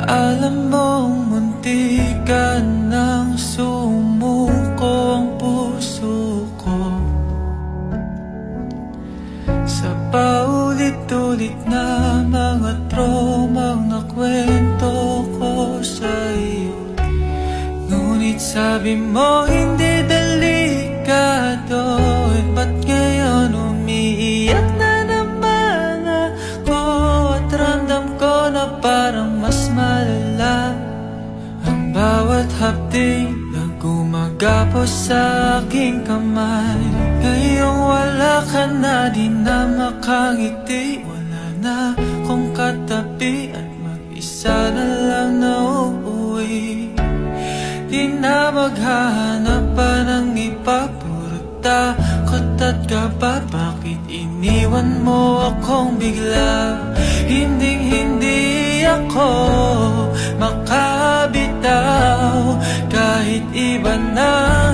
Alam mong muntikan nang sumuko ang puso ko sa paulit-ulit na mga tromang nakwento ko sa iyo. Ngunit sabi mo hindi delikado, ba't ngayon umiiyak na naman ako? At ramdam ko na parang mas malala ang bawat hapting na gumagapos sa aking kamay. Ngayong wala ka na, di na makangiti, wala na kong katabi at mag-isa na lang na uuwi. Di na maghahanap pa ng iba, puro takot at kaba. Bakit iniwan mo akong bigla? Hinding-hindi ako makabitaw kahit iba na